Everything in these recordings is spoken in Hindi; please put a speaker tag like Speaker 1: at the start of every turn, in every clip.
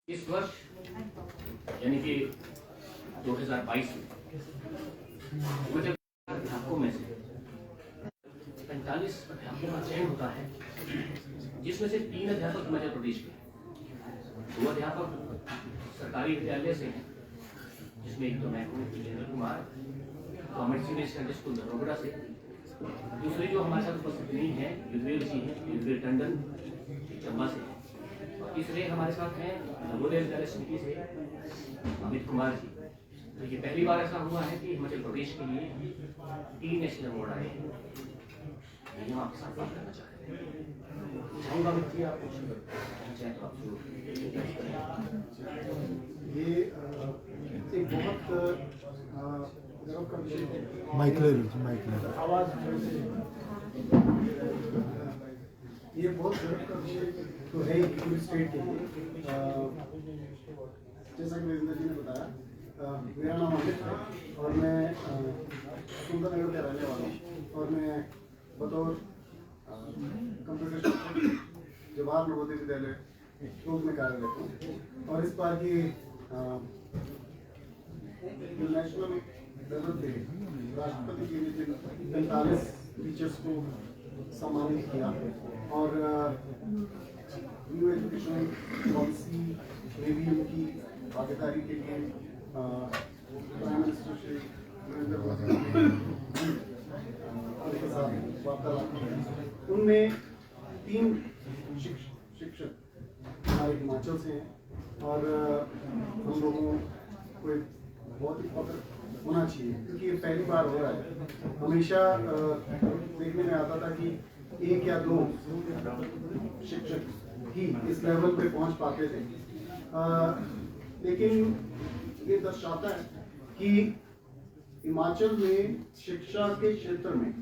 Speaker 1: इस वर्ष यानी कि 2022 में मुझे अध्यापकों में से 45 अध्यापकों का चयन होता है, जिसमें से 3 अध्यापक मध्य प्रदेश के, 2 अध्यापक सरकारी विद्यालय से हैं, जिसमें एक तो मैं हूँ Jitendra Kumar government senior secondary school Dharogada से, दूसरी जो हमारे साथ उपस्थित नहीं है युद्धवीर जी हैं, युद्धवीर टंडन चंबा से, और तीसरे हमारे साथ हैं नवोदय विद्यालय समिति से अमित कुमार जी। तो ये पहली बार ऐसा हुआ है कि हिमाचल प्रदेश के लिए 3 नेशनल अवार्ड आए हैं। ये हम आपके साथ बात करना चाहते हैं। चाहूँगा अमित जी आप चाहे तो आप शुरू।
Speaker 2: ये एक बहुत गर्व का विषय है।
Speaker 3: माइक
Speaker 2: आवाज ये बहुत गर्व का विषय तो है ही पूरी स्टेट के लिए। जैसा कि वीरेंद्र जी ने बताया, मेरा नाम अमित है और मैं सुंदरनगर का रहने वाला हूँ और मैं बतौर कंप्यूटर जवाहर नवोदय विद्यालय टोंक में कार्यरत हूँ। और इस बार की जो नेशनल लेवल पे राष्ट्रपति जी ने जिन 45 टीचर्स को सम्मानित किया और न्यू एजुकेशन पॉलिसी में भी उनकी भागीदारी के लिए प्राइम मिनिस्टर श्री नरेंद्र मोदी के साथ वार्तालाप की। उनमें 3 शिक्षक हमारे हिमाचल से हैं और हम लोगों को एक बहुत ही फख्र होना चाहिए क्योंकि ये पहली बार हो रहा है। हमेशा देखने में आता था कि 1 या 2 शिक्षक ही इस लेवल पे पहुंच पाते थे, लेकिन ये दर्शाता है कि हिमाचल में शिक्षा के क्षेत्र में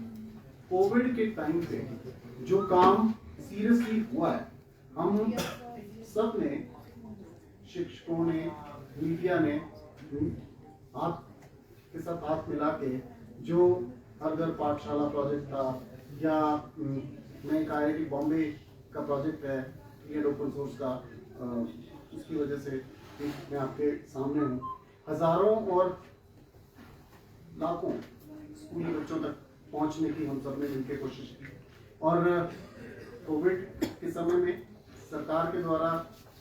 Speaker 2: कोविड के टाइम पे जो काम सीरियसली हुआ है, हम सब ने, शिक्षकों ने, मीडिया ने हाथ के साथ हाथ मिला के जो हर घर पाठशाला प्रोजेक्ट था या मैं कहा है कि बॉम्बे का प्रोजेक्ट है ये ओपन सोर्स का, उसकी वजह से मैं आपके सामने हूँ। हजारों और लाखों स्कूली बच्चों तक पहुँचने की हम सब ने मिलकर कोशिश की और कोविड के समय में सरकार के द्वारा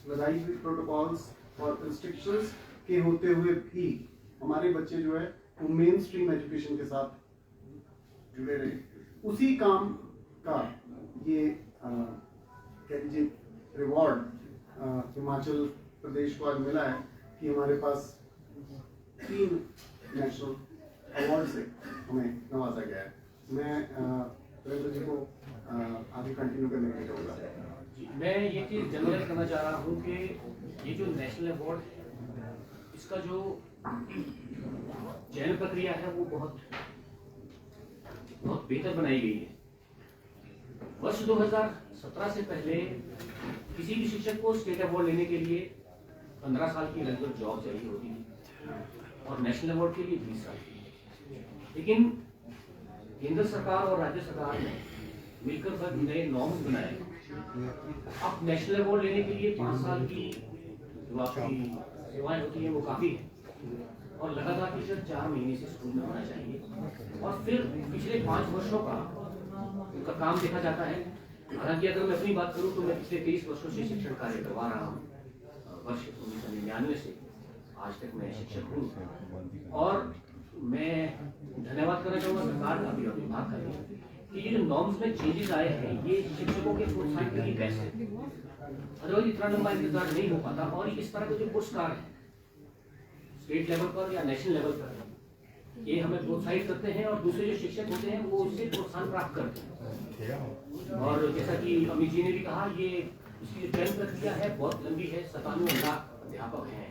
Speaker 2: लगाई हुई प्रोटोकॉल्स और रिस्ट्रिक्शंस के होते हुए भी हमारे बच्चे जो है वो मेन स्ट्रीम एजुकेशन के साथ जुड़े रहे। उसी काम का ये कह लीजिए रिवॉर्ड हिमाचल प्रदेश को आज मिला है कि हमारे पास 3 नेशनल अवार्ड से हमें नवाजा गया है। मैं वीरेंद्र जी को आगे कंटिन्यू करने के लिए कहूँगा।
Speaker 1: मैं ये चीज़ जनरलाइज करना चाह रहा हूँ कि ये जो नेशनल अवार्ड है, इसका जो चयन प्रक्रिया है वो बहुत बेहतर बनाई गई है। वर्ष 2017 से पहले किसी भी शिक्षक को स्टेट अवार्ड लेने के लिए 15 साल की रेगुलर जॉब चाहिए होती थी और नेशनल अवार्ड के लिए 20 साल की। लेकिन केंद्र सरकार और राज्य सरकार ने मिलकर नए नॉर्म्स बनाए। अब नेशनल अवार्ड लेने के लिए 5 साल की जो आपकी सेवाएं होती हैं वो काफ़ी है और लगातार टीचर 4 महीने से स्कूल में होना चाहिए और फिर पिछले 5 वर्षों का उनका काम देखा जाता है। हालांकि अगर मैं अपनी बात करूं तो मैं पिछले 23 वर्षों से शिक्षण कार्य करवा रहा हूँ। वर्ष 1999 से आज तक मैं शिक्षक हूँ और मैं धन्यवाद करना चाहूँगा सरकार का भी और विभाग का भी कि ये जो नॉर्म्स में चेंजेस आए हैं ये शिक्षकों के प्रोत्साहन के लिए बेस्ट है। अदरवाइज इतना लंबा इंतजार नहीं हो पाता और इस तरह के जो पुरस्कार है स्टेट लेवल पर या नेशनल लेवल पर ये हमें प्रोत्साहित करते हैं और दूसरे जो शिक्षक होते हैं वो उससे प्रोत्साहन प्राप्त करते हैं। और जैसा कि अमित जी ने भी कहा, ये इसकी जो चयन प्रक्रिया है बहुत लंबी है। 97 लाख अध्यापक हैं,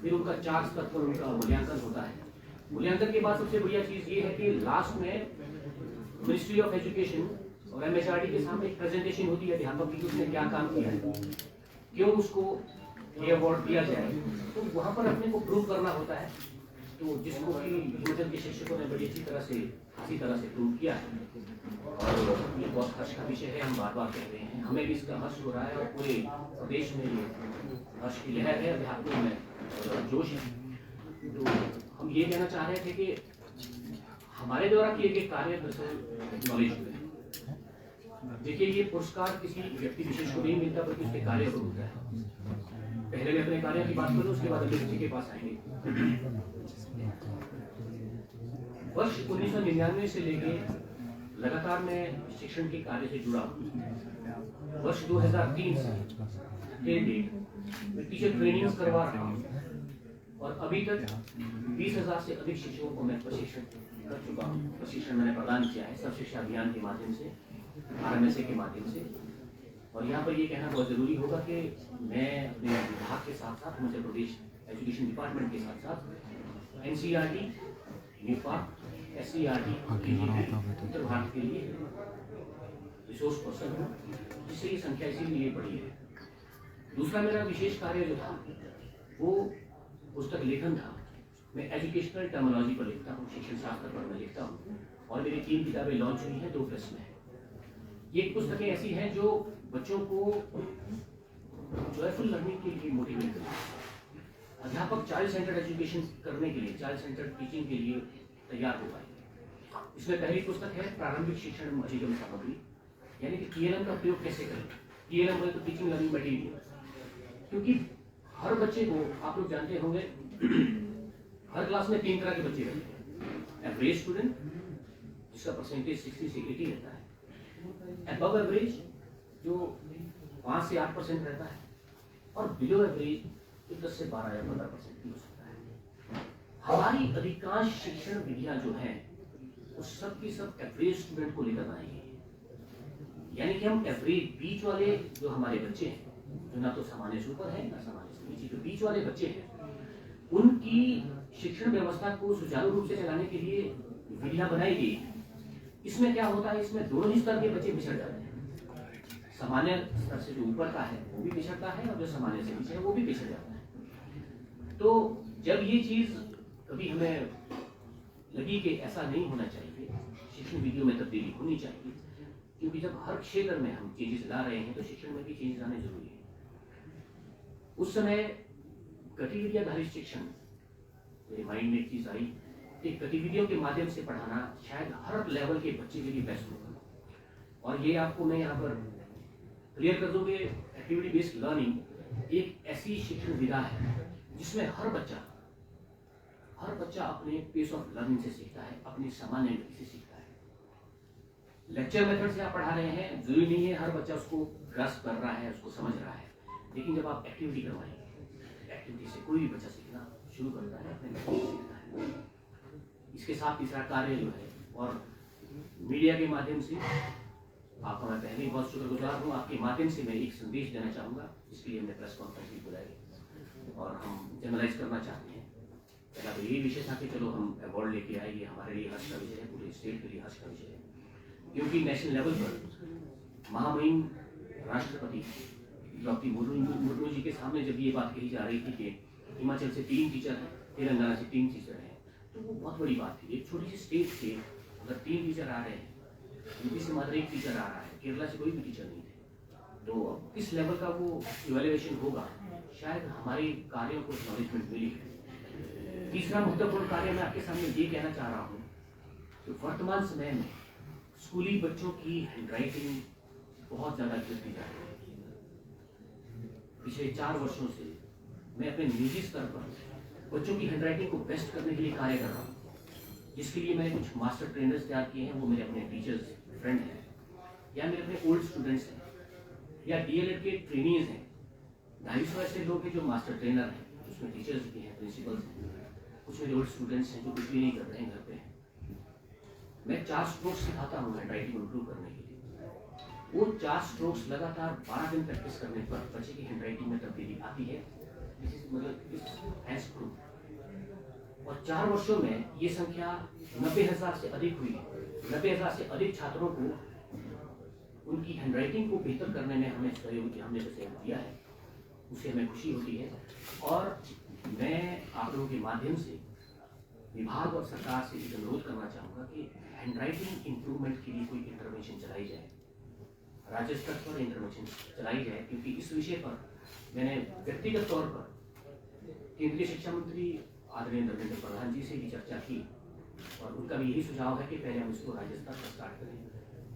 Speaker 1: फिर उनका 4 स्तर पर उनका मूल्यांकन होता है। मूल्यांकन के बाद सबसे बढ़िया चीज़ ये है कि लास्ट में मिनिस्ट्री ऑफ एजुकेशन और MHRD के सामने एक प्रेजेंटेशन होती है अध्यापक की, उसने क्या काम किया है, क्यों उसको ये अवार्ड दिया जाए, तो वहाँ पर अपने को प्रूव करना होता है। तो जिसको कि हिमाचल के शिक्षकों ने बड़ी अच्छी तरह से प्रूव किया है और ये बहुत हर्ष का विषय है। हम बार बार कहते हैं, हमें भी इसका हर्ष हो रहा है और पूरे प्रदेश में ये हर्ष की लहर है, अध्यात्म में जोश है। तो हम ये कहना चाह रहे थे कि हमारे द्वारा किए गए कार्य दरअसल नॉलेज हुए हैं। देखिए, ये पुरस्कार किसी व्यक्ति विशेष को नहीं मिलता, बल्कि उसके कार्य को मिलता है। पहले मैं अपने कार्य की बात करूं, उसके बाद अगले व्यक्ति के पास आएंगे। वर्ष 1999 से लेके लगातार मैं शिक्षण के कार्य से जुड़ा हूं। वर्ष 2003 से मैं टीचर ट्रेनिंग करवा रहा हूं और अभी तक 20,000 से अधिक शिक्षकों को मैं प्रशिक्षण कर चुका हूं। प्रशिक्षण मैंने प्रदान किया है सर्व शिक्षा अभियान के माध्यम से, RMSA के माध्यम से। और यहाँ पर ये कहना बहुत जरूरी होगा कि मैं अपने विभाग के साथ साथ, मध्य प्रदेश एजुकेशन डिपार्टमेंट के साथ साथ NCERT, NIPA, SCERT उत्तर भारत के लिए रिसोर्स पर्सन हूँ, जिससे ये संख्या इसीलिए बढ़ी है। दूसरा मेरा विशेष कार्य जो था वो पुस्तक लेखन था। मैं एजुकेशनल टर्मिनोलॉजी पर लिखता हूँ, शिक्षण शास्त्र पर मैं लिखता हूँ और मेरी 3 किताबें लॉन्च हुई हैं, 2 प्रेस में है। ये पुस्तकें ऐसी हैं जो बच्चों को जॉयफुल लर्निंग के लिए मोटिवेट करती है। अध्यापक चाइल्ड सेंटर्ड एजुकेशन करने के लिए, चाइल्ड सेंटर्ड टीचिंग के लिए तैयार हो पाए। इसमें पहली पुस्तक है प्रारंभिक शिक्षण अधिगम सामग्री, यानी कि TLM का प्रयोग कैसे करें। TLM है तो टीचिंग लर्निंग मटेरियल, क्योंकि हर बच्चे को आप लोग जानते होंगे हर क्लास में 3 तरह के बच्चे रहते हैं। एवरेज स्टूडेंट जिसका परसेंटेज 60 से 80 रहता है, अबव एवरेज जो 5 से 8% रहता है, और बिलो एवरेज जो 10 से 12 या 15% भी हो सकता है। हमारी अधिकांश शिक्षण विधियां जो हैं वो सब की सब एवरेज स्टूडेंट को लेकर बनाई गई है। यानी कि हम एवरेज बीच वाले जो हमारे बच्चे हैं, जो ना तो सामान्य से ऊपर है ना सामान्य से नीचे, जो बीच वाले बच्चे हैं, उनकी शिक्षण व्यवस्था को सुचारू रूप से चलाने के लिए विधियां बनाई गई है। इसमें क्या होता है, इसमें दोनों ही स्तर के बच्चे पिछड़ जाते हैं। सामान्य स्तर से जो ऊपर का है वो भी पिछड़ता है, और जो सामान्य से नीचे है वो भी पिछड़ जाता है। तो जब ये चीज कभी हमें लगी कि ऐसा नहीं होना चाहिए, शिक्षण विधियों में तब्दीली होनी चाहिए, क्योंकि जब हर क्षेत्र में हम चेंजेस ला रहे हैं तो शिक्षण में भी चेंज लाने जरूरी है। उस समय गतिविधि आधारित शिक्षण मेरे माइंड में एक चीज आई कि गतिविधियों के माध्यम से पढ़ाना शायद हर लेवल के बच्चे के लिए बेस्ट होगा। और ये आपको मैं यहाँ पर क्लियर कर दूं कि एक्टिविटी बेस्ड लर्निंग एक ऐसी शिक्षण विधा है जिसमें हर बच्चा अपने पेस ऑफ लर्निंग से सीखता है, अपनी सामान्य गति से सीखता है। लेक्चर मेथड से आप पढ़ा रहे हैं, जरूरी नहीं है हर बच्चा उसको ग्रास्प कर रहा है, उसको समझ रहा है, लेकिन जब आप एक्टिविटी करवाएंगे, एक्टिविटी से कोई भी बच्चा सीखना शुरू करता है, अपने गति से सीखता है। इसके साथ तीसरा कार्य जो है, और मीडिया के माध्यम से आपका मैं पहले ही बहुत शुक्रगुजार हूँ। आपके माध्यम से मैं एक संदेश देना चाहूँगा, इसके लिए हमने प्रेस कॉन्फ्रेंस भी बुलाई और हम जनरलाइज करना चाहते हैं। पहला तो यही विषय था कि चलो हम अवार्ड लेके आए, ये हमारे लिए हर्ष का विषय है, पूरे स्टेट के लिए हर्ष का विषय है, क्योंकि नेशनल लेवल पर महामहिम राष्ट्रपति द्रौपदी मुर्मू जी के सामने जब ये बात कही जा रही थी कि हिमाचल से 3 टीचर हैं, तेलंगाना से 3 टीचर हैं, तो वो बहुत बड़ी बात थी। एक छोटी सी स्टेट से अगर 3 टीचर आ रहे हैं, यूपी से मात्र 1 टीचर आ रहा है, केरला से कोई भी टीचर नहीं थे, तो किस लेवल का वो इवैल्यूएशन होगा, शायद हमारे कार्यों को एक्नॉलेजमेंट मिली है। तीसरा महत्वपूर्ण कार्य मैं आपके सामने ये कहना चाह रहा हूँ कि वर्तमान समय में स्कूली बच्चों की हैंडराइटिंग बहुत ज्यादा गिरती जा रही है। पिछले 4 वर्षों से मैं अपने निजी स्तर पर बच्चों की हैंडराइटिंग को बेस्ट करने के लिए कार्य कर रहा हूँ, जिसके लिए मैंने कुछ मास्टर ट्रेनर्स तैयार किए हैं। वो मेरे अपने टीचर्स फ्रेंड हैं, या मेरे अपने ओल्ड स्टूडेंट्स हैं, या DLED के ट्रेनीज हैं। 250 ऐसे लोग हैं जो मास्टर ट्रेनर हैं, उसमें टीचर्स भी हैं, प्रिंसिपल्स हैं, कुछ मेरे ओल्ड स्टूडेंट्स हैं जो कुछ भी नहीं कर रहे हैं, घर पे हैं। मैं 4 स्ट्रोक्स सिखाता हूँ हैंडराइटिंग इंप्रूव करने के लिए। वो 4 स्ट्रोक्स लगातार 12 दिन प्रैक्टिस करने पर बच्चे की हैंडराइटिंग में तब्दीली आती है। और 4 वर्षों में ये संख्या 90,000 से अधिक हुई है। 90,000 से अधिक छात्रों को उनकी हैंडराइटिंग को बेहतर करने में हमने सहयोग दिया है, उससे हमें खुशी होती है। और मैं आप लोगों के माध्यम से विभाग और सरकार से एक अनुरोध करना चाहूँगा कि हैंडराइटिंग इंप्रूवमेंट के लिए कोई इंटरवेंशन चलाई जाए, राज्य स्तर पर इंटरवेंशन चलाई जाए, क्योंकि इस विषय पर मैंने व्यक्तिगत तौर पर केंद्रीय शिक्षा मंत्री आदरणीय धर्मेंद्र प्रधान जी से भी चर्चा की और उनका भी यही सुझाव है कि पहले हम इसको राज्य स्तर पर स्टार्ट करें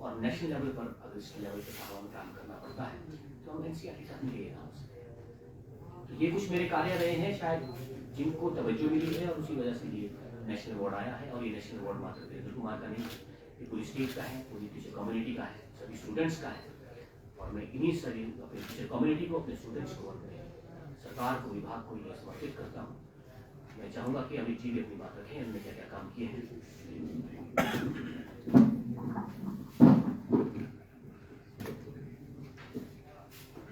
Speaker 1: और नेशनल लेवल पर अगर स्टेट लेवल पर साहब हमें काम करना पड़ता है तो हम एनसीईआरटी तक मिलेगा हमसे। तो ये कुछ मेरे कार्य रहे हैं शायद जिनको तवज्जो मिली है और उसी वजह से ये नेशनल अवार्ड आया है। और ये नेशनल अवार्ड मात्र वीरेंद्र कुमार का नहीं, ये पूरी स्टेट का है, पूरी टीचर कम्युनिटी का है, सभी स्टूडेंट्स का है। और मैं इन्हीं सभी अपने टीचर कम्युनिटी को, अपने स्टूडेंट्स को, अपने सरकार को, विभाग को ये समर्पित करता हूँ। मैं चाहूँगा कि अमित जी भी अपनी बात रखें, हमने क्या क्या काम किए हैं।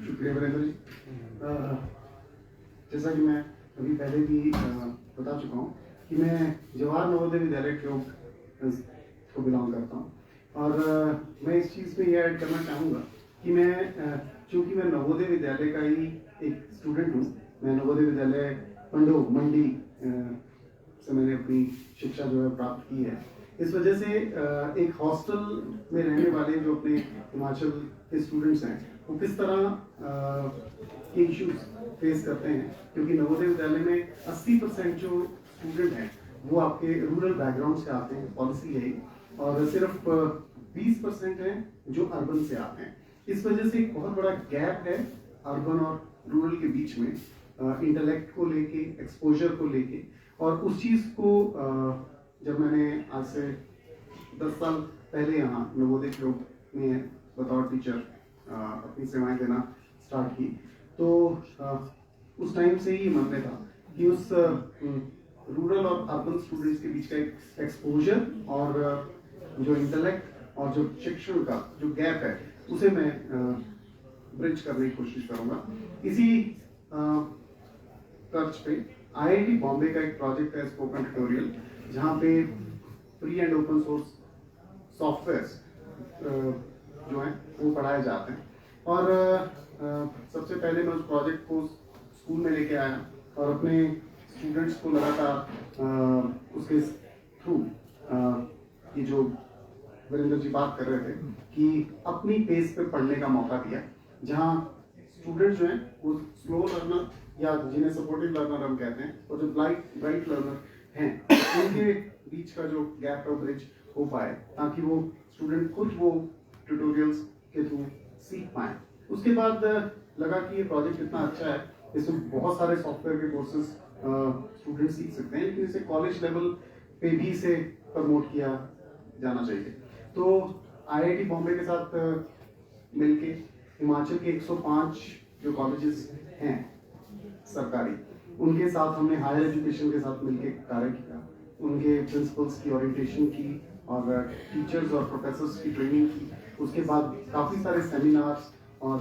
Speaker 2: शुक्रिया वीरेंद्र जी। जैसा कि मैं अभी पहले भी बता चुका हूँ कि मैं जवाहर नवोदय विद्यालय को बिलोंग करता हूँ और मैं इस चीज़ में ये ऐड करना चाहूँगा कि मैं चूँकि मैं नवोदय विद्यालय का ही एक स्टूडेंट हूँ। मैं नवोदय विद्यालय पंडो मंडी से मैंने अपनी शिक्षा जो है प्राप्त की है। इस वजह से एक हॉस्टल में रहने वाले जो अपने हिमाचल के स्टूडेंट्स हैं वो किस तरह के इश्यूज फेस करते हैं, क्योंकि नवोदय विद्यालय में 80% जो स्टूडेंट हैं वो आपके रूरल बैकग्राउंड से आते हैं, पॉलिसी है, और सिर्फ 20% हैं जो अर्बन से आते हैं। इस वजह से एक बहुत बड़ा गैप है अर्बन और रूरल के बीच में, इंटेलेक्ट को लेके, एक्सपोजर को लेके। और उस चीज़ को जब मैंने आज से 10 साल पहले यहाँ नवोदय के रूप में बतौर टीचर अपनी सेवाएं देना स्टार्ट की, तो उस टाइम से ही मन में था कि उस रूरल और अर्बन स्टूडेंट्स के बीच का एक एक्सपोजर और जो इंटेलेक्ट और जो शिक्षण का जो गैप है उसे मैं ब्रिज करने की कोशिश करूंगा। इसी तर्ज पे आईआईटी बॉम्बे का एक प्रोजेक्ट है स्पोकन ट्यूटोरियल, जहाँ पे free and open source software जो हैं वो पढ़ाए जाते हैं। और सबसे पहले मैं उस प्रोजेक्ट को स्कूल में लेके आया और अपने स्टूडेंट्स को लगातार उसके थ्रू ये जो वीरेंद्र जी बात कर रहे थे कि अपनी पेस पे पढ़ने का मौका दिया, जहाँ स्टूडेंट्स जो हैं वो स्लो लर्नर या जिन्हें सपोर्टिव लर्नर हम कहते हैं और जो ब्राइट लर्नर हैं उनके बीच का जो गैप है वो ब्रिज हो पाए, ताकि वो स्टूडेंट खुद वो ट्यूटोरियल्स के थ्रू सीख पाएँ। उसके बाद लगा कि ये प्रोजेक्ट इतना अच्छा है, इसमें बहुत सारे सॉफ्टवेयर के कोर्सेज स्टूडेंट सीख सकते हैं, लेकिन इसे कॉलेज लेवल पे भी इसे प्रमोट किया जाना चाहिए। तो आईआईटी बॉम्बे के साथ मिलके हिमाचल के 105 जो कॉलेजेस हैं सरकारी, उनके साथ हमने हायर एजुकेशन के साथ मिलके कार्य किया, उनके प्रिंसिपल्स की ओरिएंटेशन की और टीचर्स और प्रोफेसर्स की ट्रेनिंग की। उसके बाद काफ़ी सारे सेमिनार्स और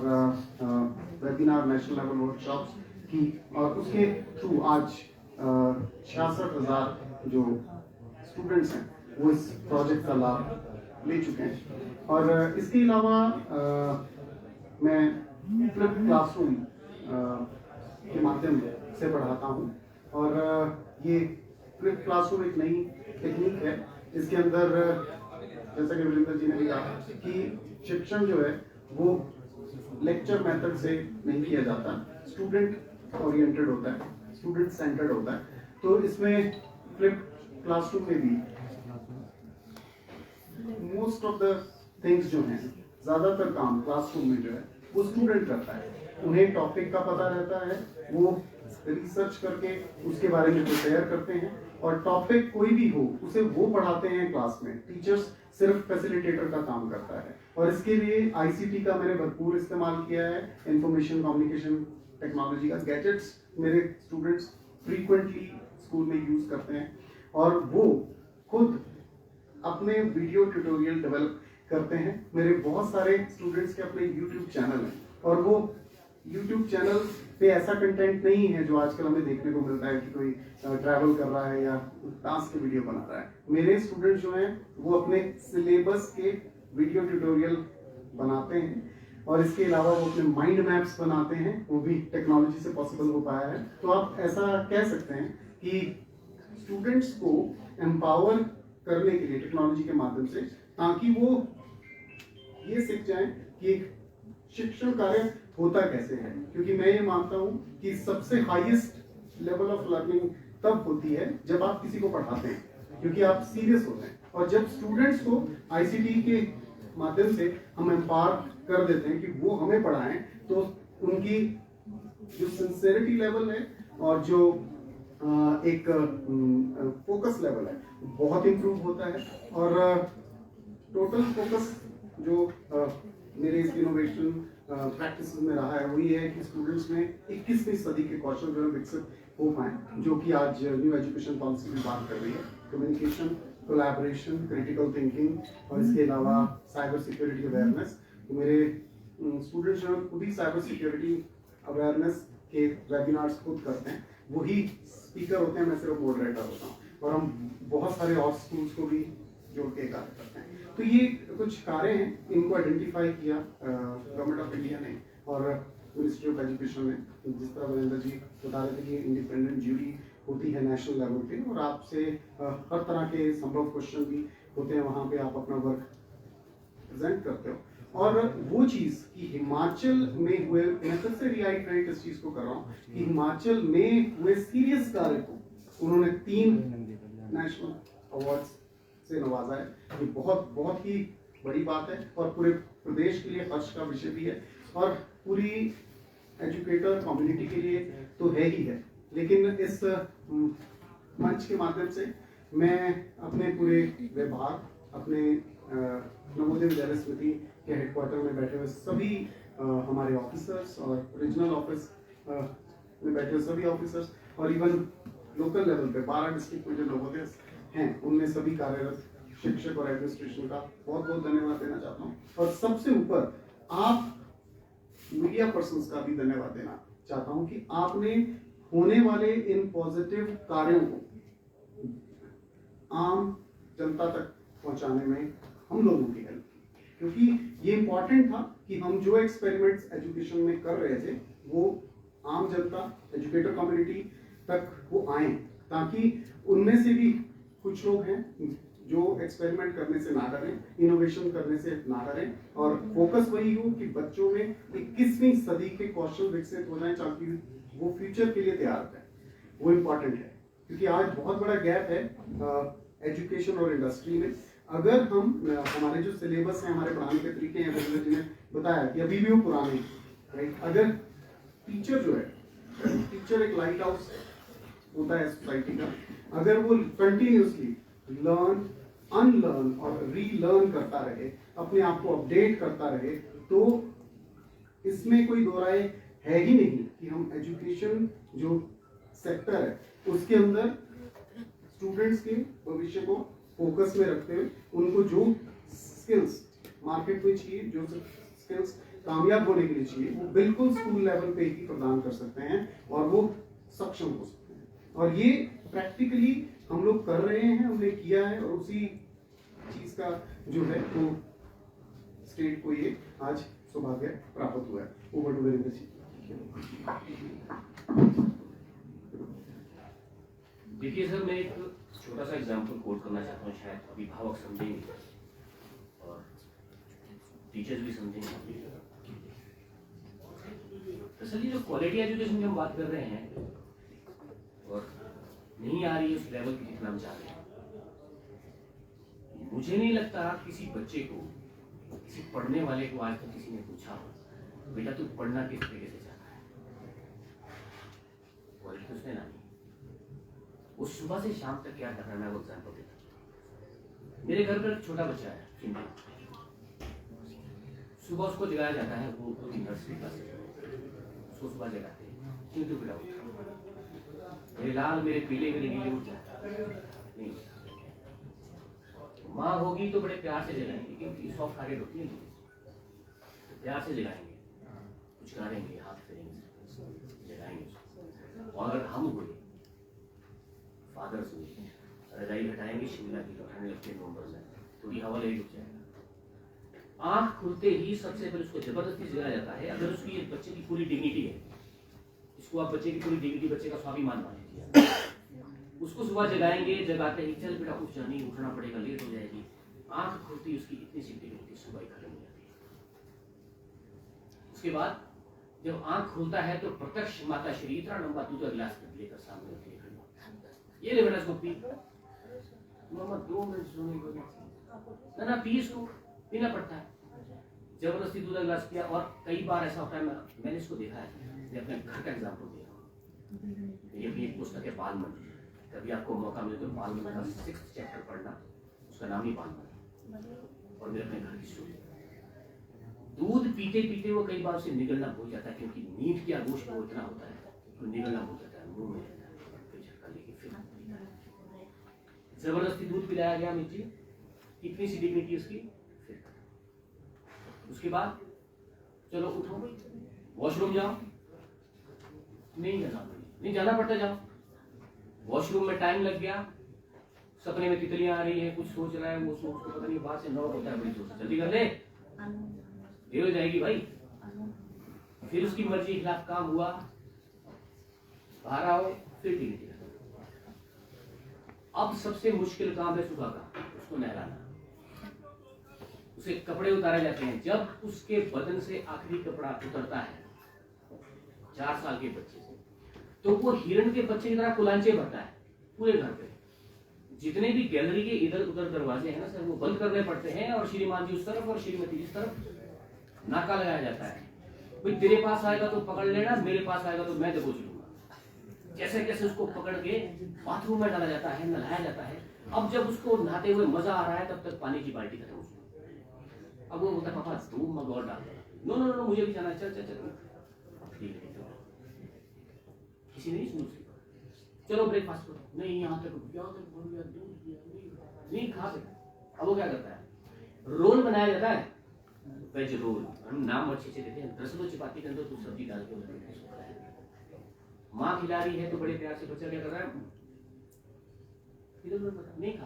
Speaker 2: वेबिनार, नेशनल लेवल वर्कशॉप्स की, और उसके थ्रू आज 66,000 जो स्टूडेंट्स हैं वो इस प्रोजेक्ट का लाभ ले चुके हैं। और इसके अलावा मैं फ्लिप क्लासरूम के माध्यम से पढ़ाता हूँ, और ये फ्लिप क्लासरूम एक नई टेक्निक है। इसके अंदर जैसा कि वीरेंद्र जी ने भी कहा कि शिक्षण जो है वो लेक्चर मेथड से नहीं किया जाता, स्टूडेंट ओरिएंटेड होता है, स्टूडेंट सेंटर्ड होता है। तो इसमें फ्लिप क्लासरूम में भी मोस्ट ऑफ द थिंग्स जो हैं, ज्यादातर काम क्लासरूम में जो है वो स्टूडेंट करता है। उन्हें टॉपिक का पता रहता है, वो रिसर्च करके उसके बारे में प्रिपेयर करते हैं, और टॉपिक कोई भी हो उसे वो पढ़ाते हैं क्लास में। टीचर्स सिर्फ फैसिलिटेटर का काम करता है, और इसके लिए आईसीटी का मैंने भरपूर इस्तेमाल किया है, इंफॉर्मेशन कम्युनिकेशन टेक्नोलॉजी का। गैजेट्स मेरे स्टूडेंट्स फ्रीक्वेंटली स्कूल में यूज करते हैं, और वो खुद अपने वीडियो ट्यूटोरियल डेवलप करते हैं। मेरे बहुत सारे स्टूडेंट्स के अपने यूट्यूब चैनल हैं, और वो यूट्यूब चैनल पे ऐसा कंटेंट नहीं है जो आजकल हमें देखने को मिलता है कि कोई ट्रैवल कर रहा है या डांस के वीडियो बना रहा है। मेरे स्टूडेंट जो हैं वो अपने सिलेबस के वीडियो ट्यूटोरियल बनाते हैं, और इसके अलावा वो अपने माइंड मैप्स बनाते हैं, वो भी टेक्नोलॉजी से पॉसिबल हो पाया है। तो आप ऐसा कह सकते हैं कि स्टूडेंट्स को एम्पावर करने के लिए टेक्नोलॉजी के माध्यम से, ताकि वो ये सीख जाएं कि शिक्षण कार्य होता कैसे है, क्योंकि मैं ये मानता हूँ कि सबसे हाईएस्ट लेवल ऑफ लर्निंग तब होती है जब आप किसी को पढ़ाते हैं, क्योंकि आप सीरियस होते हैं। और जब स्टूडेंट्स को आईसीटी के माध्यम से हम एम्पावर कर देते हैं कि वो हमें पढ़ाएं, तो उनकी जो सिंसेरिटी लेवल है और जो एक फोकस लेवल है बहुत इम्प्रूव होता है। और टोटल फोकस जो मेरे इस इनोवेशन प्रैक्टिस में रहा है वही है कि स्टूडेंट्स में 21वीं सदी के कौशल जो है विकसित हो पाए, जो कि आज न्यू एजुकेशन पॉलिसी की बात कर रही है। कम्युनिकेशन, कोलैबोरेशन, क्रिटिकल थिंकिंग और इसके अलावा साइबर सिक्योरिटी अवेयरनेस। तो मेरे स्टूडेंट्स जो खुद ही साइबर सिक्योरिटी अवेयरनेस के वेबिनार्स खुद करते हैं, वही स्पीकर होते हैं, मैं सिर्फ मॉडरेटर होता हूँ। और हम बहुत सारे और स्कूल्स को भी जोड़ के कार्य करते हैं। तो ये कुछ कार्य हैं, इनको आइडेंटिफाई किया गवर्नमेंट ऑफ इंडिया ने और मिनिस्ट्री ऑफ एजुकेशन ने। जिस तरह वीरेंद्र जी बता रहे थे कि इंडिपेंडेंट ज्यूरी होती है नेशनल लेवल पे, और आपसे हर तरह के संभव क्वेश्चन भी होते हैं, वहाँ पे आप अपना वर्क प्रेजेंट करते हो। और वो चीज कि हिमाचल में हुए, मैं फिर से रिआइटरेट इस चीज को कर रहा हूँ कि हिमाचल में हुए सीरियस कार्य को उन्होंने 3 नेशनल अवार्ड्स से नवाजा है। ये बहुत बहुत ही बड़ी बात है और पूरे प्रदेश के लिए हर्ष का विषय भी है और पूरी एजुकेटर कम्युनिटी के लिए तो है ही है। लेकिन इस मंच के माध्यम से मैं अपने पूरे विभाग, अपने नवोदय विद्यालय समिति के हेडक्वार्टर में बैठे हुए सभी हमारे ऑफिसर्स और रीजनल ऑफिस में बैठे हुए सभी ऑफिसर्स और इवन लोकल लेवल पे 12 डिस्ट्रिक्ट में जो नवोदय हैं उनमें सभी कार्यरत शिक्षक और एडमिनिस्ट्रेशन का बहुत बहुत धन्यवाद देना चाहता हूँ। और सबसे ऊपर आप मीडिया पर्सन्स का भी धन्यवाद देना चाहता हूँ कि आपने होने वाले इन पॉजिटिव कार्यों को आम जनता तक पहुंचाने में हम लोगों की हेल्प की, क्योंकि ये इंपॉर्टेंट था कि हम जो एक्सपेरिमेंट्स एजुकेशन में कर रहे थे वो आम जनता, एजुकेटर कम्युनिटी तक वो आए, ताकि उनमें से भी कुछ लोग हैं जो एक्सपेरिमेंट करने से ना डरें, इनोवेशन करने से ना डरें, और फोकस वही हो कि बच्चों में 21वीं सदी के कौशल विकसित हो जाए ताकि वो फ्यूचर के लिए तैयार है। वो इम्पोर्टेंट है, क्योंकि आज बहुत बड़ा गैप है एजुकेशन और इंडस्ट्री में। अगर हम हमारे जो सिलेबस है, हमारे पढ़ाने के तरीके हैं, वीरेंद्र जी ने बताया कि अभी भी वो पुराने हैं, राइट। अगर टीचर जो है, टीचर एक लाइट हाउस होता है सोसाइटी का, अगर वो कंटिन्यूसली लर्न, अनलर्न और रीलर्न करता रहे, अपने आप को अपडेट करता रहे, तो इसमें कोई दो राय है ही नहीं कि हम एजुकेशन जो सेक्टर है उसके अंदर स्टूडेंट्स के भविष्य को फोकस में रखते हुए उनको जो स्किल्स मार्केट में चाहिए, जो स्किल्स कामयाब होने के लिए चाहिए, वो बिल्कुल स्कूल लेवल पे ही प्रदान कर सकते हैं और वो सक्षम हो सकते हैं। और ये प्रैक्टिकली हम लोग कर रहे हैं, हमने किया है, और उसी चीज का जो है वो स्टेट को ये आज सौभाग्य प्राप्त हुआ है। Over to Virendra ji.
Speaker 1: देखिए सर, मैं एक छोटा सा एग्जांपल कोट करना चाहता हूँ, शायद अभिभावक समझेंगे और टीचर्स भी समझेंगे। दरअसल ये जो क्वालिटी एजुकेशन की हम बात कर रहे हैं और नहीं आ रही है उस लेवल की जितना हम चाह रहे हैं, मुझे नहीं लगता किसी बच्चे को, किसी पढ़ने वाले को आज तक किसी ने पूछा बेटा तू पढ़ना किस तरीके से चाहता है, क्वालिटी उसने ना दी। वो सुबह से शाम तक क्या कर रहा है, मैं वो एग्जाम्पल देता हूँ। मेरे घर पर एक छोटा बच्चा है, सुबह उसको जगाया जाता है, वो नर्सरी क्लास उसको सुबह जगाते हैं, क्यों तो बेटा उठा, मेरे लाल, मेरे पीले, मेरे नीले उठ जाते नहीं। माँ होगी तो बड़े प्यार से जगाएंगे, क्योंकि सॉफ्ट हार्टेड होती है, तो प्यार से जगाएंगे, कुछ करेंगे, हाथ फेरेंगे, जगाएंगे। और अगर हम हुए फादर्स हुए, रजाई हटाएंगे, शिमला की ठंड लगती है नवंबर में, थोड़ी हवा ले उठ जाएगा। आंख खुलते ही सबसे पहले उसको जबरदस्ती जगाया जाता है। अगर उसकी बच्चे की पूरी डिग्निटी है, इसको आप बच्चे की पूरी डिग्निटी, बच्चे का स्वाभिमान मान लीजिए, उसको सुबह जगाएंगे, जगाते ही चल बेटा उठ जा, नहीं उठना पड़ेगा, लेट हो जाएगी। आंख खुलती उसकी इतनी सी डिग्निटी सुबह ही खत्म हो जाती है। उसके बाद जब आंख खुलता है तो प्रत्यक्ष माता श्री इतना लंबा दूसरा गिलास लेकर सामने होती है, ये ले बेटा इसको पी। मामा 2 मिनट सोने को ना पी, इसको पीना पड़ता है। जबरदस्ती दूसरा गिलास पिया। और कई बार ऐसा होता है, मैंने इसको देखा है, मैं अपने घर का एग्जाम्पल दे रहा हूँ। ये भी एक पुस्तक है बालमन, कभी आपको मौका मिले तो बालमन का 6th चैप्टर पढ़ना, उसका नाम ही बालमन। और मेरे अपने घर की स्टोरी, दूध पीते पीते वो कई बार उसे निगलना भूल जाता है, क्योंकि नींद की आगोश में वो इतना होता है तो निगलना भूल जाता है, मुंह में रहता है, फिर झटका लेके फिर जबरदस्ती दूध पिलाया गया मिर्ची, कितनी सी डिग्री थी उसकी, फिर उसके बाद चलो उठो वॉशरूम जाओ, नहीं जाना, नहीं जाना पड़ता, जाओ। वॉशरूम में टाइम लग गया, सपने में तितलियां आ रही है, कुछ सोच रहा है, वो सोच को पता नहीं बाहर से नॉक होता है, बड़ी जोर से जल्दी कर ले, देर हो जाएगी भाई। फिर उसकी मर्जी के खिलाफ काम हुआ, बाहर आओ, फिर धीरे धीरे। अब सबसे मुश्किल काम है सुबह का, उसको नहलाना, उसे कपड़े उतारे जाते हैं। जब उसके बदन से आखिरी कपड़ा उतरता है 4 साल के बच्चे से, तो वो हिरण के बच्चे की तरह कुलांचे भरता है पूरे घर पे। जितने भी गैलरी के इधर उधर दरवाजे हैं ना सर, वो बंद करने पड़ते हैं, और श्रीमान जी उस तरफ और श्रीमती इस तरफ नाका लगाया जाता है, भाई तेरे पास आएगा तो पकड़ लेना, मेरे पास आएगा तो मैं दबोच लूंगा। जैसे कैसे उसको पकड़ के बाथरूम में डाला जाता है, नहलाया जाता है। अब जब उसको नहाते हुए मजा आ रहा है, तब तक पानी की बाल्टी खत्म हो चुकी। अब वो बोलता पापा 2 मग और डाल, नो नो नो मुझे भी जाना, चल चल चल, किसी ने नहीं सुनी, चलो ब्रेकफास्ट करो, नहीं यहाँ तक बोल गया, दूध नहीं खा सकते। अब वो क्या करता है, रोल बनाया जाता है, वेज रोल, हम नाम अच्छे से देते हैं, दरअसल वो चपाती के अंदर कुछ सब्जी डाल के माँ खिला रही है तो बड़े प्यार से बच्चा क्या कर रहा है, नहीं खा,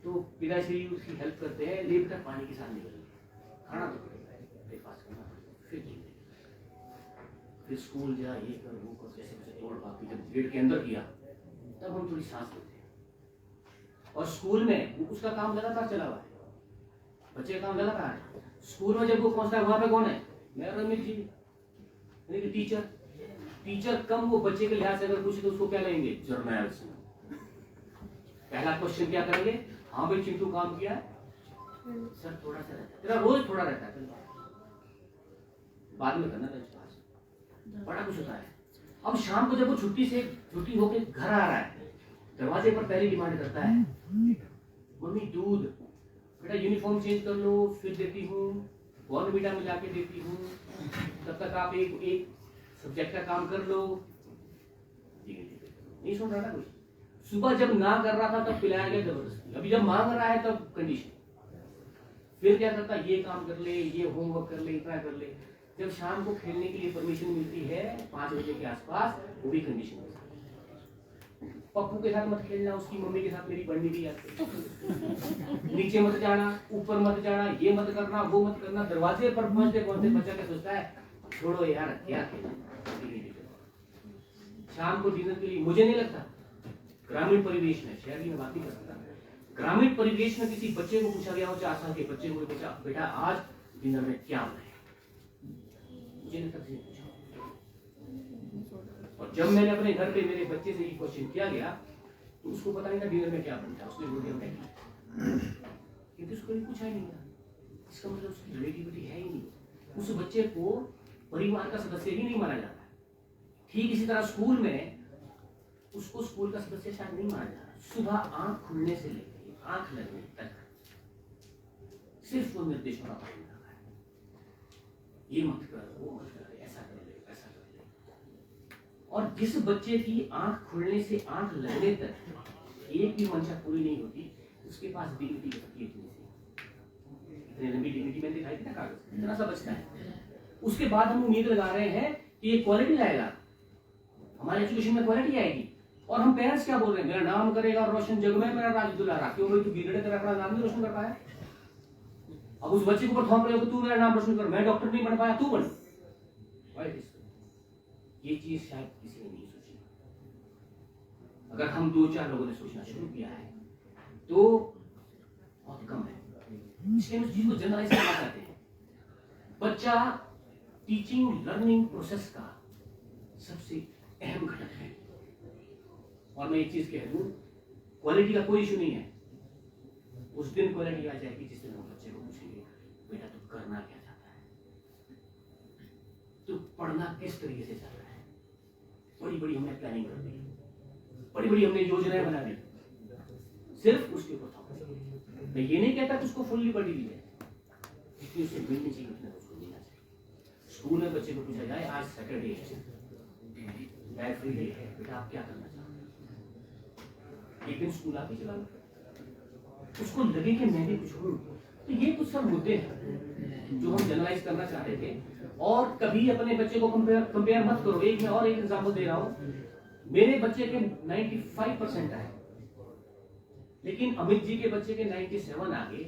Speaker 1: तो पिताश्री उसकी हेल्प करते हैं, ले बेटा पानी के साथ निकल खाना तो ब्रेकफास्ट करना, फिर स्कूल जा, ये कर वो कर, जैसे जैसे दौड़ भाग की जब गेट के अंदर किया तब हम थोड़ी सांस लेते हैं। और स्कूल में उसका काम लगातार चला हुआ है, बच्चे का काम लगातार है। स्कूल में जब वो पहुंचता है, वहां पे कौन है, मेरा रमेश जी, यानी कि टीचर। टीचर कम वो बच्चे के लिहाज से अगर पूछे तो उसको क्या लेंगे, जर्नल से। पहला क्वेश्चन क्या करेंगे, हाँ भाई चिंटू काम किया है सर, थोड़ा सा रहता है, तेरा रोज थोड़ा रहता है, बाद में करना बड़ा कुछ होता है। अब शाम को जब वो छुट्टी होके घर आ रहा है, दरवाजे पर पहले डिमांड करता है, मम्मी दूध, बेटा यूनिफॉर्म चेंज कर लो, फिर देती हूँ, बॉर्नवीटा मिला के देती हूँ, तब तक आप एक सब्जेक्ट का काम कर लो। नहीं सुन रहा था कुछ। सुबह जब ना कर रहा था तब पिलाया गया जबरदस्ती, अभी जब मांग रहा है तब कंडीशन। फिर क्या करता, ये काम कर ले, ये होमवर्क कर ले, इतना कर ले। जब शाम को खेलने के लिए परमिशन मिलती है 5 बजे के आसपास, वो भी कंडीशन है, पप्पू के साथ मत खेलना, उसकी मम्मी के साथ मेरी बननी भी आती, नीचे मत जाना, ऊपर मत जाना, ये मत करना, वो मत करना। दरवाजे पर पहुंचते पहुंचते बच्चा क्या सोचता है, छोड़ो यार क्या खेलना। शाम को डिनर के लिए, मुझे नहीं लगता ग्रामीण परिवेश में, शहर की मैं बात नहीं कर सकता, ग्रामीण परिवेश में किसी बच्चे को पूछा गया हो, 4 साल के बच्चे को पूछा, बेटा आज डिनर में क्या बनाए, मुझे नहीं लगता। और जब मैंने अपने घर पे मेरे बच्चे से ये क्वेश्चन किया गया, तो उसको पता नहीं था डिनर में क्या बनता, उसने रोटियां बनाई, क्योंकि उसको पूछा ही नहीं था। इसका मतलब उसकी क्रिएटिविटी है ही नहीं। उस बच्चे को परिवार का सदस्य ही नहीं माना जाता। ठीक इसी तरह स्कूल में उसको स्कूल का सदस्य शायद नहीं माना जाता। सुबह आंख खुलने से लेकर आंख लगने तक सिर्फ वो निर्देशों का पालन कर रहा है, ये मत कर, वो मत कर, ऐसा कर ले, ऐसा कर ले। और जिस बच्चे की आंख खुलने से आंख लगने तक एक भी मंशा पूरी नहीं होती, उसके पास डिग्निटी की तकलीफ नहीं थी। इतने लंबी डिग्निटी मैंने दिखाई थी ना कागज, इतना सा बचता है। उसके बाद हम उम्मीद लगा रहे हैं कि ये क्वालिटी लाएगा, हमारे एजुकेशन में क्वालिटी आएगी। और हम पेरेंट्स क्या बोल रहे हैं, मेरा नाम करेगा रोशन जग में, मेरा राज दुलारा। क्यों भाई, तू गिरड़े तेरा अपना नाम नहीं रोशन कर पाया। अब उस बच्चे को ऊपर थोप रहे हो, तू मेरा नाम रोशन कर, मैं डॉक्टर नहीं बन पाया, तू बन। ये चीज शायद किसी ने नहीं सोची। अगर हम 2-4 लोगों ने सोचना शुरू किया है तो बहुत कम है। इसलिए उस चीज को जनरलाइज करना चाहते हैं। बच्चा टीचिंग लर्निंग प्रोसेस का सबसे अहम घटक है। और मैं एक चीज कह दूं, क्वालिटी का कोई इशू नहीं है। उस दिन क्वालिटी आ जाएगी जिस दिन हम बच्चे को पूछेंगे, बेटा तू करना क्या चाहता है, तू पढ़ना किस तरीके से चाहता है। बड़ी बड़ी हमने प्लानिंग कर दी, बड़ी बड़ी हमने योजनाएं बना दी, सिर्फ उसके ऊपर था। मैं ये नहीं कहता कि उसको फुल लिबर्टी दी जाए, जितनी उसे मिलनी चाहिए उतना उसको मिलना चाहिए। स्कूल में बच्चे को पूछा जाए आज सैटरडे है, बैग फ्री डे है, बेटा आप क्या करना चाहते हैं, एक दिन स्कूल आप ही चला लो, उसको लगे कि मैं भी कुछ हूँ। तो ये कुछ सब मुद्दे हैं जो हम जनरलाइज करना चाह रहे थे। और कभी अपने बच्चे को कंपेयर मत करो। एक मैं और एक एग्जांपल दे रहा हूँ, मेरे बच्चे के 95% आए, लेकिन अमित जी के बच्चे के 97 आ गए,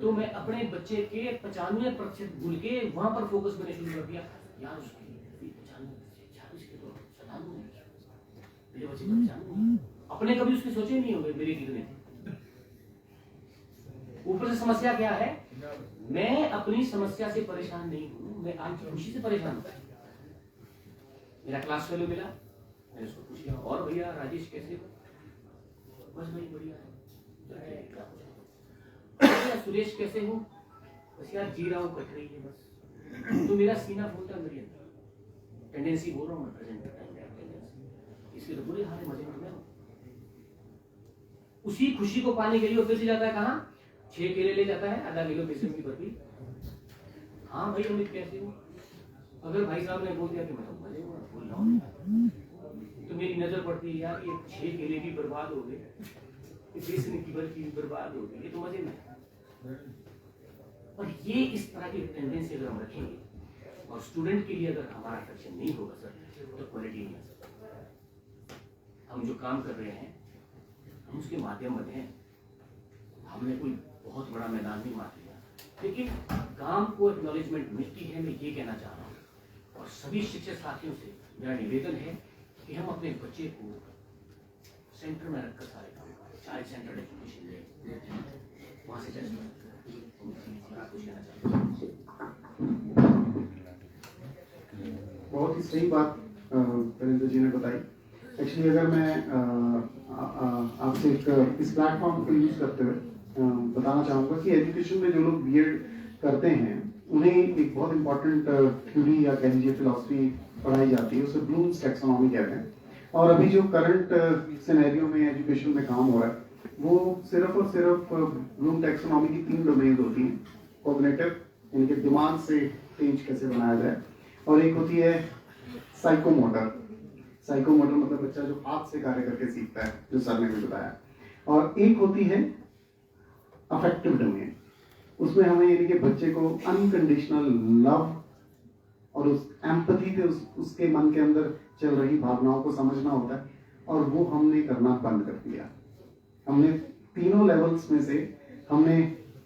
Speaker 1: तो मैं अपने बच्चे के 95% भूल के वहां पर फोकस करने शुरू कर दिया। यार उसके 95 के तो 97 मेरे बच्चे को 95, अपने कभी उसके सोचे नहीं होंगे मेरे कितने। ऊपर से समस्या क्या है, मैं अपनी समस्या से परेशान नहीं हूं, मैं आपकी खुशी से परेशान हूं। मेरा क्लास फेलो मिला, मैंने उसको पूछ लिया और भैया राजेश कैसे हो, बस भाई बढ़िया है। सुरेश कैसे हो, बस यार जी रहा हूँ, कट रही है बस। तो मेरा सीना फूलता मेरे अंदर, टेंडेंसी बोल रहा हूँ मैं, प्रेजेंट टेंडेंसी, इसके तो बुरे हाल है, मजे में हूँ। उसी खुशी को पाने के लिए वो फिर से जाता है कहाँ, 6 केले ले जाता है, आधा किलो बेसन की बर्फी। हाँ भाई अमित कैसे हो, अगर भाई साहब ने बोल दिया कि मैं तो मजे में बोल रहा हूँ, तो मेरी नजर पड़ती है यार ये 6 केले भी बर्बाद हो गए, बेसन की बर्फी भी बर्बाद हो गई, ये तो मजे में। और ये इस तरह की टेंडेंसी अगर हम रखेंगे और स्टूडेंट के लिए अगर हमारा अफेक्शन नहीं होगा सर, तो क्वालिटी नहीं आ सकती। हम जो काम कर रहे हैं हम उसके माध्यम बने हैं, हमने कोई बहुत बड़ा मैदान नहीं मार लिया, लेकिन काम को एक्नॉलेजमेंट मिलती है, मैं ये कहना चाह रहा हूँ। और सभी शिक्षक साथियों से मेरा निवेदन है कि हम अपने बच्चे को सेंटर में रखकर सारे काम करें, चाइल्ड सेंटर्ड एजुकेशन में, वहाँ से टेस्ट कुछ कहना चाहते हैं।
Speaker 2: बहुत ही सही बात करिंदर जी ने बताई। एक्चुअली अगर मैं आपसे इस प्लेटफॉर्म को यूज करते हुए बताना चाहूँगा कि एजुकेशन में जो लोग बीएड करते हैं उन्हें एक बहुत इंपॉर्टेंट थ्योरी या कह लीजिए फिलॉसफी पढ़ाई जाती है, उसे ब्लूम्स टैक्सोनॉमी कहते हैं। और अभी जो करंट सिनेरियो में एजुकेशन में काम हो रहा है वो सिर्फ और सिर्फ ब्लूम टैक्सोनॉमी की 3 डोमेन होती हैं, कॉग्निटिव, इनके दिमाग से तेज कैसे बनाया जाए, और एक होती है साइकोमोटर। साइकोमोटर मतलब बच्चा जो हाथ से कार्य करके सीखता है, जो सर ने भी बताया। और एक होती है अफेक्टिव डोमेन, उसमें हमें यानी कि बच्चे को अनकंडीशनल लव और उस एम्पैथी से उसके मन के अंदर चल रही भावनाओं को समझना होता है, और वो हमने करना बंद कर दिया। हमने तीनों लेवल्स में से हमने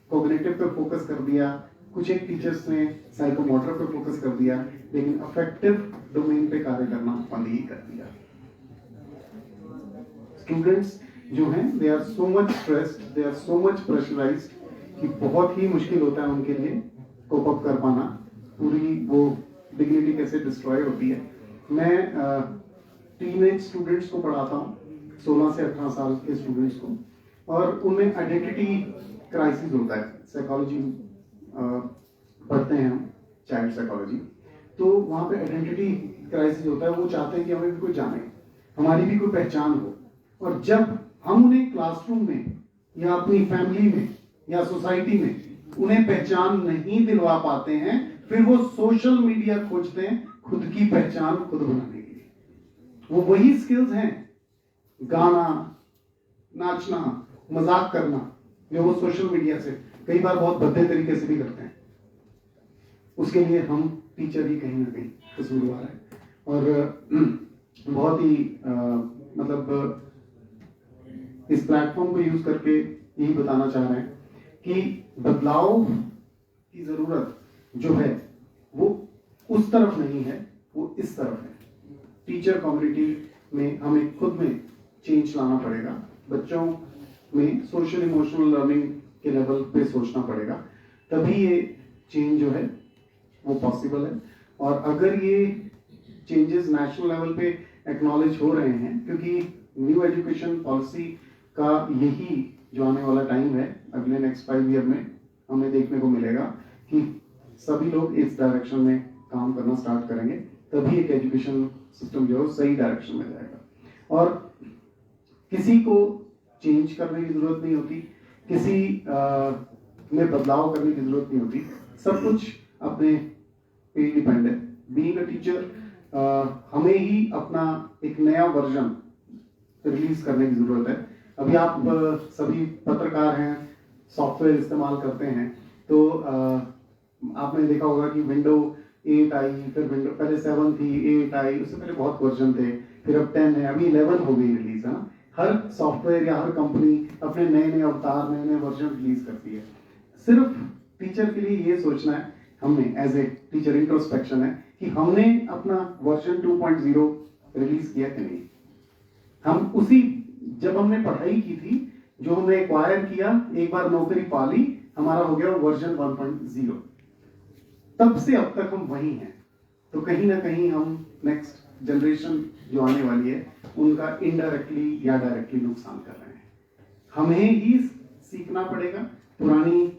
Speaker 2: कॉग्निटिव पे फोकस कर दिया, कुछ एक टीचर्स ने साइकोमोटर पे फोकस कर दिया, लेकिन अफेक्टिव डोमेन पे कार्य करना बंद ही कर दिया। स्टूडेंट्स जो हैं they are so much stressed, they are so much pressurised कि बहुत ही मुश्किल होता है उनके लिए कोप अप कर पाना, पूरी वो डिग्निटी कैसे डिस्ट्रॉय होती है। मैं टीनेज स्टूडेंट्स को पढ़ाता हूँ, 16 से 18 साल के स्टूडेंट्स को, और उनमें आइडेंटिटी क्राइसिस होता है। साइकोलॉजी पढ़ते हैं हम, चाइल्ड साइकोलॉजी, तो वहाँ पे आइडेंटिटी क्राइसिस होता है। वो चाहते हैं कि हमें भी कोई जाने, हमारी भी कोई पहचान हो। और जब हम उन्हें क्लासरूम में या अपनी फैमिली में या सोसाइटी में उन्हें पहचान नहीं दिलवा पाते हैं, फिर वो सोशल मीडिया खोजते हैं खुद की पहचान खुद बनाने के लिए। वो वही स्किल्स हैं, गाना, नाचना, मजाक करना, जो वो सोशल मीडिया से कई बार बहुत भद्दे तरीके से भी करते हैं। उसके लिए हम टीचर ही कहीं ना कहीं कसूरवार है। और बहुत ही मतलब इस प्लेटफॉर्म को यूज करके यही बताना चाह रहे हैं कि बदलाव की जरूरत जो है वो उस तरफ नहीं है, वो इस तरफ है। टीचर कम्युनिटी में हमें खुद में चेंज लाना पड़ेगा, बच्चों में सोशल इमोशनल लर्निंग के लेवल पे सोचना पड़ेगा, तभी ये चेंज जो है वो पॉसिबल है। और अगर ये चेंजेस नेशनल लेवल पे एक्नॉलेज हो रहे हैं, क्योंकि न्यू एजुकेशन पॉलिसी का यही जो आने वाला टाइम है, अगले नेक्स्ट 5 ईयर में हमें देखने को मिलेगा कि सभी लोग इस डायरेक्शन में काम करना स्टार्ट करेंगे, तभी एक एजुकेशन सिस्टम जो है सही डायरेक्शन में जाएगा। और किसी को चेंज करने की जरूरत नहीं होती, किसी में बदलाव करने की जरूरत नहीं होती, सब कुछ अपने पे डिपेंड है। बीइंग अ टीचर हमें ही अपना एक नया वर्जन रिलीज करने की जरूरत है। अभी आप सभी पत्रकार हैं, सॉफ्टवेयर इस्तेमाल करते हैं, तो आपने देखा होगा कि विंडो 8 आई, फिर विंडो पहले 7 थी, 8 आई, उससे पहले बहुत वर्जन थे, फिर अब 10 है, अभी 11 हो गई रिलीज, है ना। हर सॉफ्टवेयर या हर कंपनी अपने नए नए अवतार, नए नए वर्जन रिलीज करती है। सिर्फ टीचर के लिए ये सोचना है, हमने एज ए टीचर इंट्रोस्पेक्शन है कि हमने अपना वर्जन 2.0 रिलीज किया कि नहीं। हम उसी, जब हमने पढ़ाई की थी, जो हमने एक्वायर किया, एक बार नौकरी पा ली, हमारा हो गया वर्जन 1.0, तब से अब तक हम वही हैं। तो कहीं ना कहीं हम नेक्स्ट जनरेशन जो आने वाली है, उनका इनडायरेक्टली या डायरेक्टली नुकसान कर रहे हैं। हमें ही सीखना पड़ेगा, पुरानी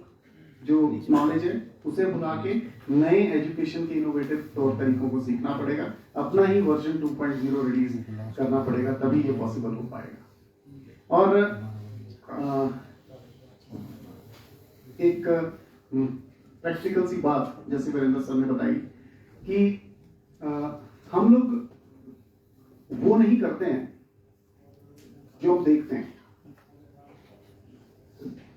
Speaker 2: जो नॉलेज है उसे भुला के नए एजुकेशन के इनोवेटिव तौर तरीकों को सीखना पड़ेगा, अपना ही वर्जन 2.0 रिलीज करना पड़ेगा, तभी ये पॉसिबल हो पाएगा। और एक प्रैक्टिकल सी बात, जैसे वीरेंद्र सर ने बताई कि हम लोग वो नहीं करते हैं जो हम देखते हैं।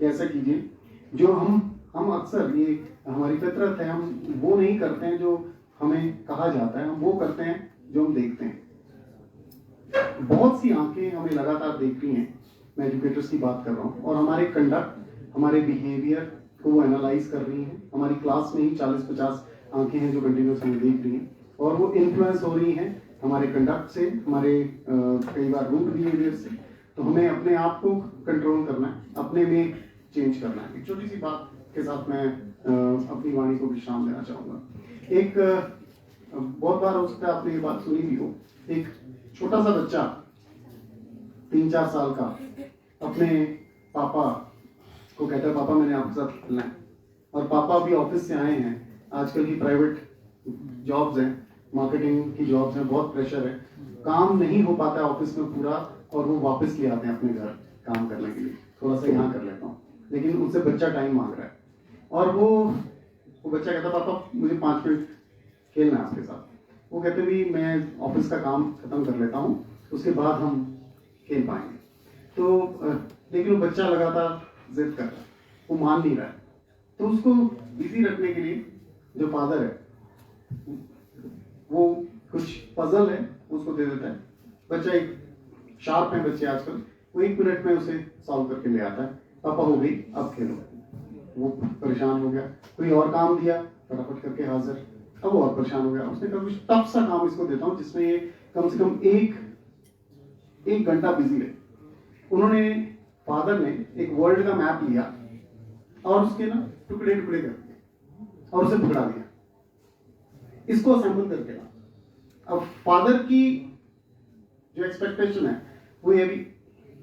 Speaker 2: ऐसा कीजिए, जो हम अक्सर, ये हमारी फितरत है, हम वो नहीं करते हैं जो हमें कहा जाता है, हम वो करते हैं जो हम देखते हैं। बहुत सी आंखें हमें लगातार देख रही हैं, मैं एजुकेटर्स की बात कर रहा हूँ, और हमारे कंडक्ट, हमारे बिहेवियर को वो एनालाइज कर रही हैं। हमारी क्लास में ही 40-50 आंखें हैं जो कंटिन्यूस हमें देख रही हैं, और वो इन्फ्लुएंस हो रही हैं हमारे कंडक्ट से, हमारे कई बार रूड बिहेवियर से। तो हमें अपने आप को कंट्रोल करना है, अपने में चेंज करना है। एक छोटी सी बात के साथ मैं अपनी वाणी को विश्राम देना चाहूंगा। एक बहुत बार हो सकता है आपने ये बात सुनी भी हो, एक छोटा सा बच्चा 3-4 साल का अपने पापा को कहता है, पापा मैंने आपके साथ खेलना है। और पापा अभी ऑफिस से आए हैं, आजकल की प्राइवेट जॉब्स हैं, मार्केटिंग की जॉब्स हैं, बहुत प्रेशर है, काम नहीं हो पाता है ऑफिस में पूरा, और वो वापस ले आते हैं अपने घर काम करने के लिए, थोड़ा सा यहाँ कर लेता हूँ, लेकिन उनसे बच्चा टाइम मांग रहा है। और वो बच्चा कहता, पापा मुझे 5 मिनट खेलना है आपके साथ। वो कहते भी मैं ऑफिस का काम खत्म कर लेता हूँ, उसके बाद हम खेल पाएंगे। तो लेकिन वो बच्चा लगातार जिद कर रहा है, वो मान नहीं रहा है। तो उसको बिजी रखने के लिए जो फादर है, वो कुछ पजल है उसको दे देता है। बच्चा एक शार्प है बच्चे आजकल, वो 1 मिनट में उसे सॉल्व करके ले आता है, पापा हो गई अब खेलो। वो परेशान हो गया, कोई और काम दिया फटाफट करके हाजिर, अब वो और परेशान हो गया। उसने कहा कुछ टफ सा काम इसको देता हूँ जिसमें ये कम से कम एक घंटा बिजी रहे। उन्होंने, फादर ने एक वर्ल्ड का मैप लिया और उसके ना टुकड़े टुकड़े कर दिए और उसे पकड़ा दिया, इसको असेंबल करके ला। अब फादर की जो एक्सपेक्टेशन है वो ये भी,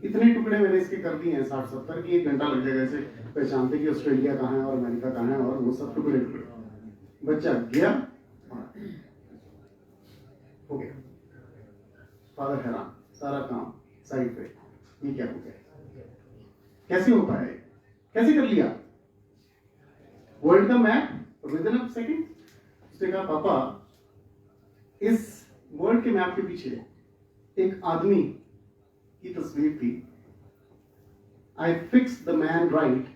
Speaker 2: इतने टुकड़े मैंने इसके कर दिए हैं 60-70 की 1 घंटा लग जाएगा ऐसे पहचानते कि ऑस्ट्रेलिया कहाँ है और अमेरिका कहाँ है, और वो सब टुकड़े टुकड़े। बच्चा गया, हो गया, फादर हैरान, सारा काम साइड पे, ये क्या हो गया, कैसे हो पाया, कैसे कर लिया वर्ल्ड का map with in a second. उसने कहा, पापा इस वर्ल्ड के मैप के पीछे एक आदमी की तस्वीर थी। I fixed the man right